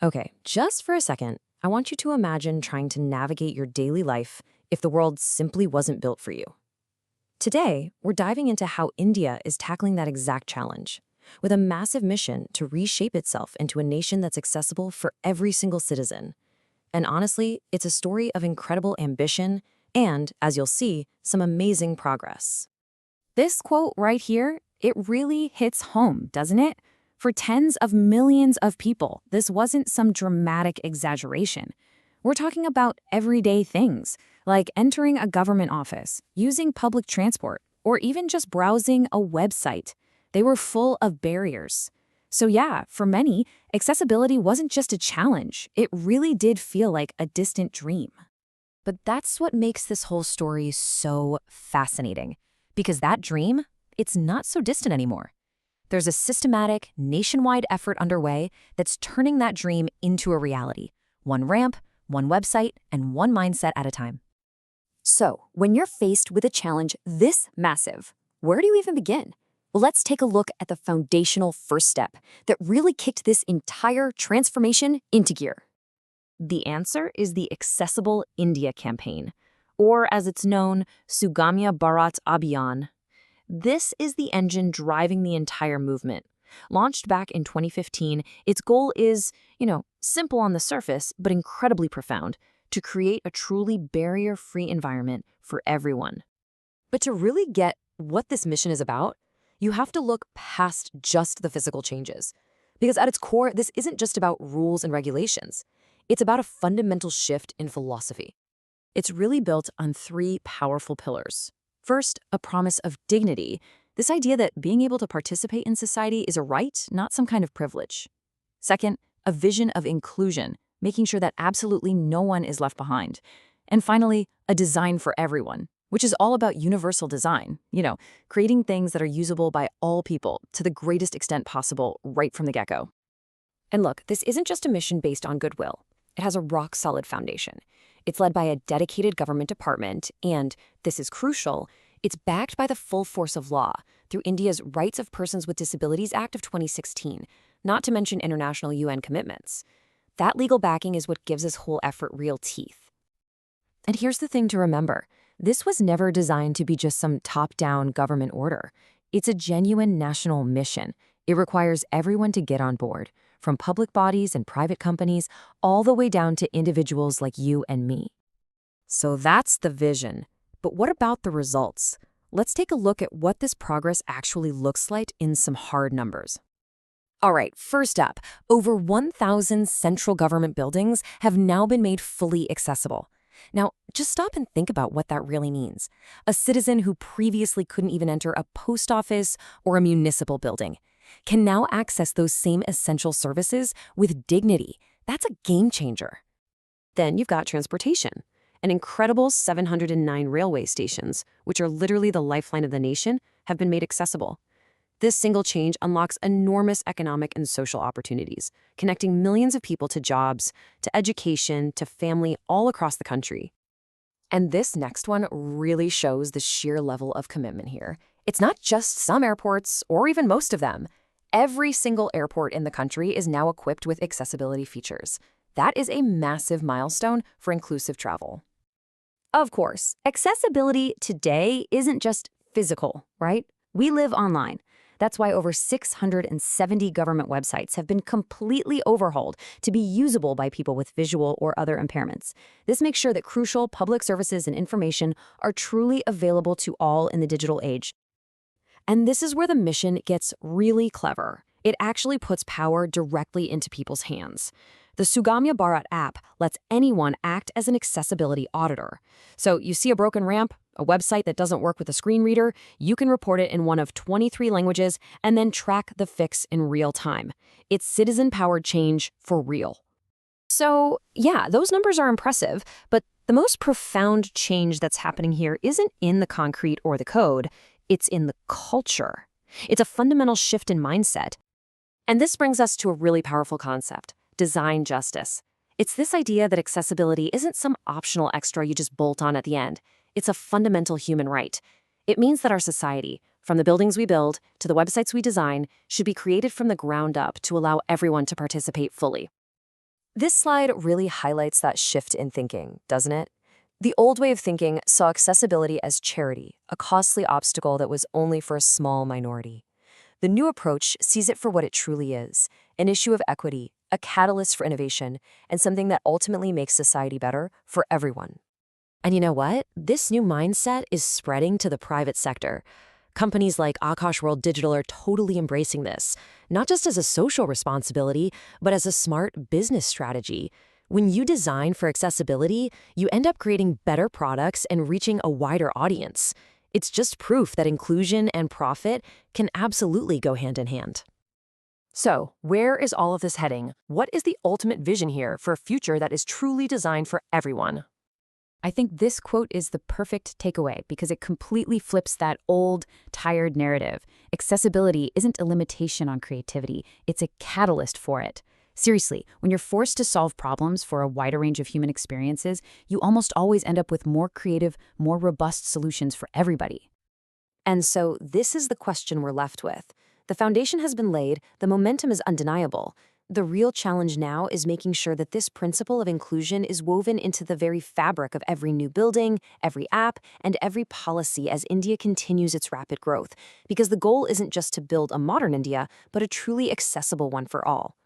Okay, just for a second, I want you to imagine trying to navigate your daily life if the world simply wasn't built for you. Today, we're diving into how India is tackling that exact challenge with a massive mission to reshape itself into a nation that's accessible for every single citizen. And honestly, it's a story of incredible ambition and, as you'll see, some amazing progress. This quote right here, it really hits home, doesn't it? For tens of millions of people, this wasn't some dramatic exaggeration. We're talking about everyday things, like entering a government office, using public transport, or even just browsing a website. They were full of barriers. So yeah, for many, accessibility wasn't just a challenge. It really did feel like a distant dream. But that's what makes this whole story so fascinating. Because that dream, it's not so distant anymore. There's a systematic, nationwide effort underway that's turning that dream into a reality. One ramp, one website, and one mindset at a time. So, when you're faced with a challenge this massive, where do you even begin? Well, let's take a look at the foundational first step that really kicked this entire transformation into gear. The answer is the Accessible India campaign, or as it's known, Sugamya Bharat Abhiyan. This is the engine driving the entire movement. Launched back in 2015, its goal is, simple on the surface, but incredibly profound, to create a truly barrier-free environment for everyone. But to really get what this mission is about, you have to look past just the physical changes. Because at its core, this isn't just about rules and regulations. It's about a fundamental shift in philosophy. It's really built on three powerful pillars. First, a promise of dignity, this idea that being able to participate in society is a right, not some kind of privilege. Second, a vision of inclusion, making sure that absolutely no one is left behind. And finally, a design for everyone, which is all about universal design, creating things that are usable by all people to the greatest extent possible right from the get-go. And look, this isn't just a mission based on goodwill. It has a rock-solid foundation. It's led by a dedicated government department, and, this is crucial, it's backed by the full force of law through India's Rights of Persons with Disabilities Act of 2016, not to mention international UN commitments. That legal backing is what gives this whole effort real teeth. And here's the thing to remember. This was never designed to be just some top-down government order. It's a genuine national mission. It requires everyone to get on board, from public bodies and private companies, all the way down to individuals like you and me. So that's the vision. But what about the results? Let's take a look at what this progress actually looks like in some hard numbers. All right, first up, over 1,000 central government buildings have now been made fully accessible. Now, just stop and think about what that really means. A citizen who previously couldn't even enter a post office or a municipal building can now access those same essential services with dignity. That's a game changer. Then you've got transportation. An incredible 709 railway stations, which are literally the lifeline of the nation, have been made accessible. This single change unlocks enormous economic and social opportunities, connecting millions of people to jobs, to education, to family all across the country. And this next one really shows the sheer level of commitment here. It's not just some airports, or even most of them. Every single airport in the country is now equipped with accessibility features. That is a massive milestone for inclusive travel. Of course, accessibility today isn't just physical, right? We live online. That's why over 670 government websites have been completely overhauled to be usable by people with visual or other impairments. This makes sure that crucial public services and information are truly available to all in the digital age. And this is where the mission gets really clever. It actually puts power directly into people's hands. The Sugamya Bharat app lets anyone act as an accessibility auditor. So you see a broken ramp, a website that doesn't work with a screen reader, you can report it in one of 23 languages and then track the fix in real time. It's citizen-powered change for real. So yeah, those numbers are impressive, but the most profound change that's happening here isn't in the concrete or the code, it's in the culture. It's a fundamental shift in mindset. And this brings us to a really powerful concept, design justice. It's this idea that accessibility isn't some optional extra you just bolt on at the end. It's a fundamental human right. It means that our society, from the buildings we build to the websites we design, should be created from the ground up to allow everyone to participate fully. This slide really highlights that shift in thinking, doesn't it? The old way of thinking saw accessibility as charity, a costly obstacle that was only for a small minority. The new approach sees it for what it truly is, an issue of equity, a catalyst for innovation, and something that ultimately makes society better for everyone. And you know what? This new mindset is spreading to the private sector. Companies like Akash World Digital are totally embracing this, not just as a social responsibility, but as a smart business strategy. When you design for accessibility, you end up creating better products and reaching a wider audience. It's just proof that inclusion and profit can absolutely go hand in hand. So, where is all of this heading? What is the ultimate vision here for a future that is truly designed for everyone? I think this quote is the perfect takeaway because it completely flips that old, tired narrative. Accessibility isn't a limitation on creativity, it's a catalyst for it. Seriously, when you're forced to solve problems for a wider range of human experiences, you almost always end up with more creative, more robust solutions for everybody. And so, this is the question we're left with. The foundation has been laid, the momentum is undeniable. The real challenge now is making sure that this principle of inclusion is woven into the very fabric of every new building, every app, and every policy as India continues its rapid growth. Because the goal isn't just to build a modern India, but a truly accessible one for all.